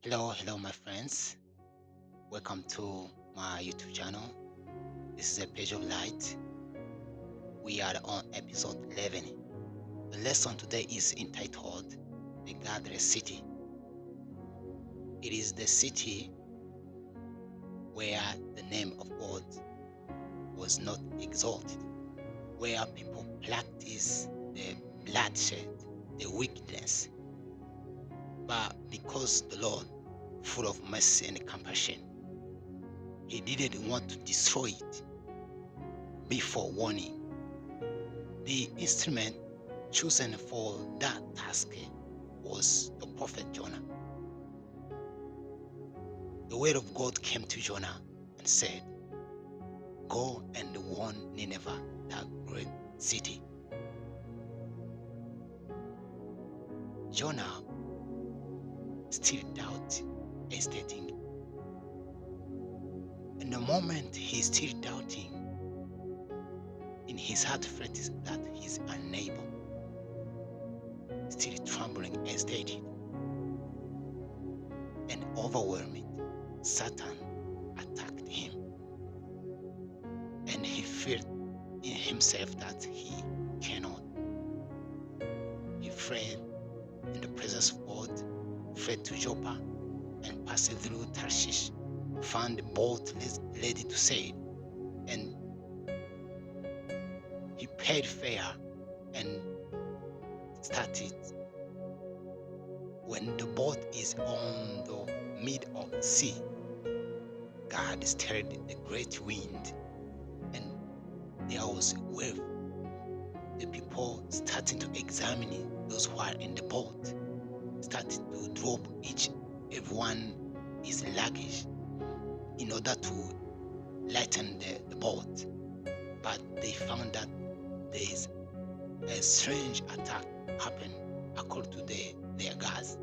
Hello, my friends. Welcome to my YouTube channel. This is a page of light. We are on episode 11. The lesson today is entitled The Godless City. It is the city where the name of God was not exalted, where people practice the bloodshed, the wickedness. But because the Lord, full of mercy and compassion, He didn't want to destroy it before warning. The instrument chosen for that task was the prophet Jonah. The word of God came to Jonah and said, "Go and warn Nineveh, that great city." Jonah still doubt hesitating. And the moment he's still doubting, in his heart felt that he's unable, still trembling, hesitating, and overwhelmed, Satan attacked him. And he felt in himself that he cannot. He fled in the presence of God, fled to Joppa, and passed through Tarshish, found a boat ready to sail, and he paid fare and started. When the boat is on the mid of the sea, God stirred the great wind, and there was a wave. The people starting to examine those who are in the boat, started to drop everyone his luggage in order to lighten the boat. But they found that there is a strange attack happened according to their guards.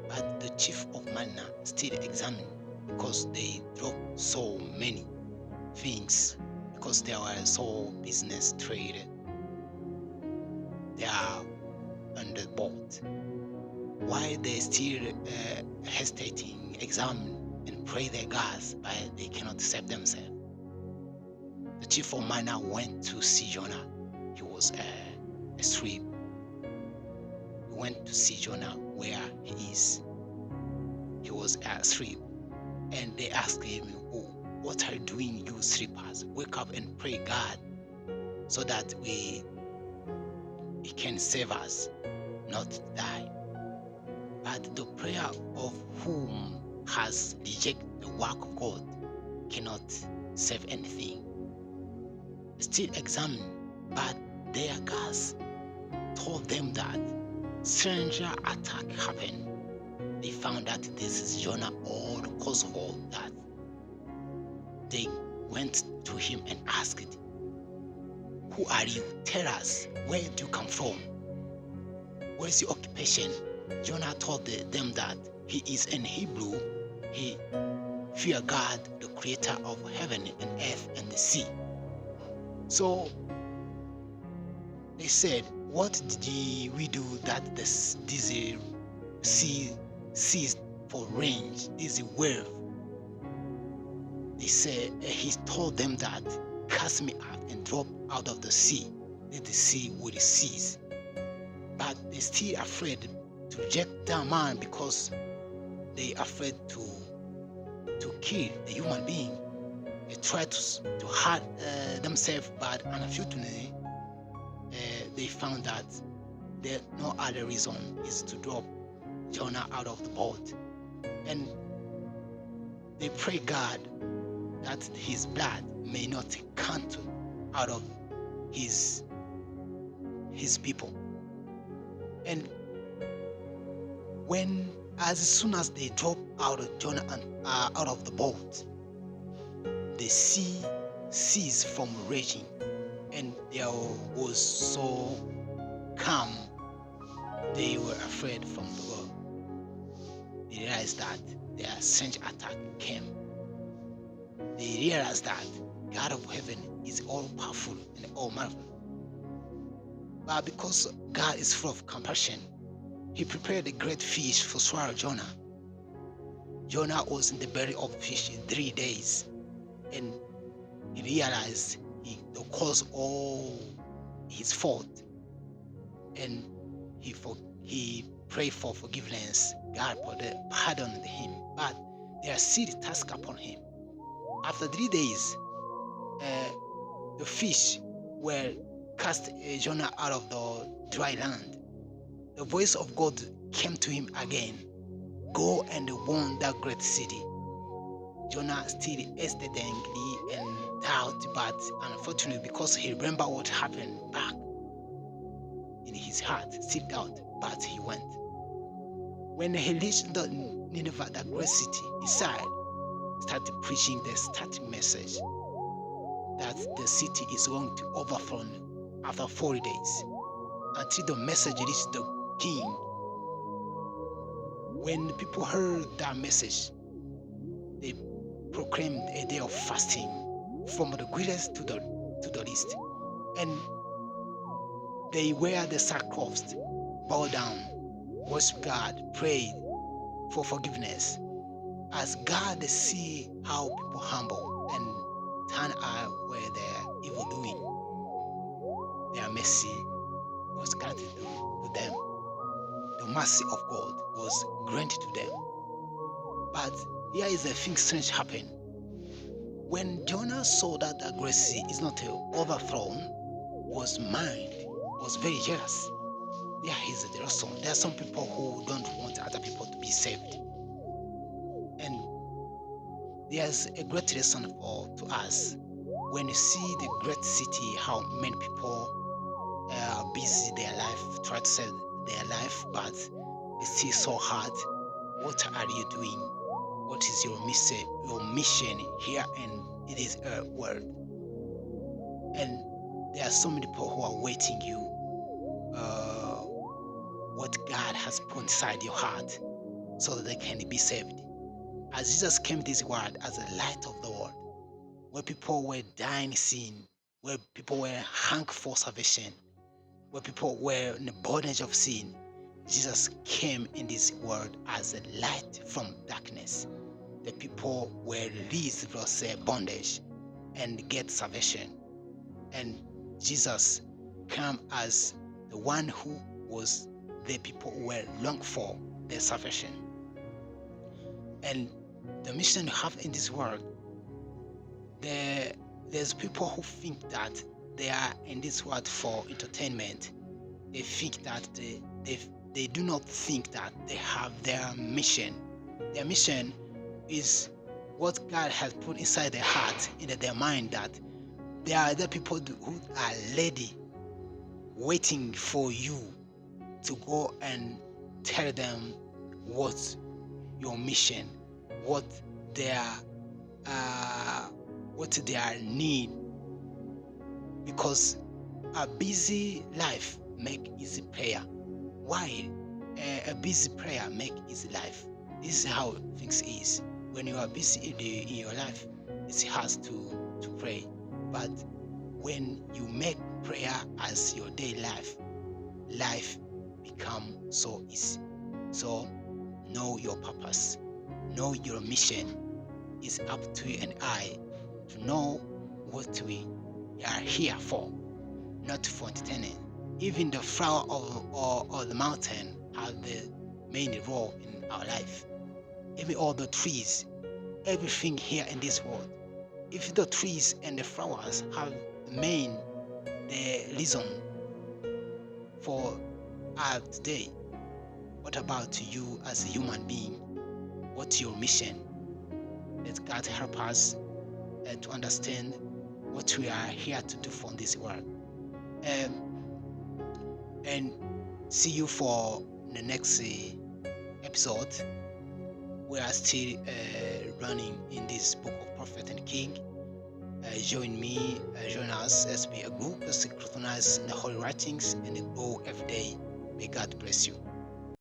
But the chief of Manna still examined, because they dropped so many things, because there were so business trade. They are on the boat. Why they still hesitating, examine and pray their gods, but they cannot save themselves. The chief of Manna went to see Jonah. He was asleep. He went to see Jonah where he is. He was asleep. And they asked him, "Oh, what are you doing, you sleepers? Wake up and pray God, so that He can save us, not die." But the prayer of whom has rejected the work of God cannot save anything. Still examine, but their guards told them that stranger attack happened. They found that this is Jonah, all the cause of all that. They went to him and asked, "Who are you? Tell us, where do you come from? What is your occupation?" Jonah told them that he is an Hebrew. He feared God, the creator of heaven and earth and the sea. So they said, "What did we do that this sea ceased for rain, this wave?" They said, he told them that, "Cast me out and drop out of the sea, that the sea will cease." But they still afraid to reject that man, because they afraid to kill the human being. They try to hurt themselves, but unfortunately, they found that no other reason is to drop Jonah out of the boat. And they pray God that his blood may not count out of his people. And as soon as they drop out of Jonah and out of the boat, the sea ceased from raging, and there was so calm. They were afraid from the world. They realized that their strange attack came. They realized that God of heaven is all powerful and all marvelous. But because God is full of compassion, He prepared a great fish for swallow Jonah. Jonah was in the belly of fish 3 days, and he realized the cause all his fault, and he prayed for forgiveness. God pardoned him, but there are still tasks upon him. After 3 days, the fish were cast Jonah out of the dry land. The voice of God came to him again. Go and warn that great city. Jonah still hesitantly and doubt, but unfortunately, because he remembered what happened back in his heart, still doubt, but he went. When he reached the Nineveh, that great city, he started preaching the starting message that the city is going to overflow after 40 days, until the message reached the king. When people heard that message, they proclaimed a day of fasting, from the greatest to the least, and they wear the sackcloth, bow down, worship God, prayed for forgiveness. As God see how people humble and turn away their evil doing, their mercy was granted to them. The mercy of God was granted to them. But here is a thing strange happened. When Jonah saw that the great sea is not overthrown, was very jealous. There is a jealousy. There are some people who don't want other people to be saved. And there's a great lesson to us. When you see the great city, how many people are busy their life, try to save their life, but it's still so hard. What are you doing? What is your mission here in this world? And there are so many people who are waiting you. What God has put inside your heart, so that they can be saved. As Jesus came to this world as the light of the world, where people were dying in sin, where people were hungry for salvation, where people were in the bondage of sin, Jesus came in this world as a light from darkness. The people were released from their bondage and get salvation. And Jesus came as the one who was the people who were longing for their salvation. And the mission you have in this world, there's people who think that they are in this world for entertainment. They think that they do not think that they have their mission. Their mission is what God has put inside their heart, in their mind, that there are other people who are ready, waiting for you to go and tell them what your mission, what their need. Because a busy life make easy prayer, while a busy prayer make easy life. This is how things is. When you are busy in your life, it's hard to pray. But when you make prayer as your daily life become so easy. So know your purpose, know your mission. It's up to you and I to know what we are here for, not for entertaining. Even the flower of the mountain have the main role in our life. Even all the trees, everything here in this world. If the trees and the flowers have the reason for us today, what about you as a human being? What's your mission? Let God help us to understand what we are here to do for this world. And see you for the next episode. We are still running in this book of Prophet and King. Join us as we a group to scrutinize the holy writings and grow every day. May God bless you.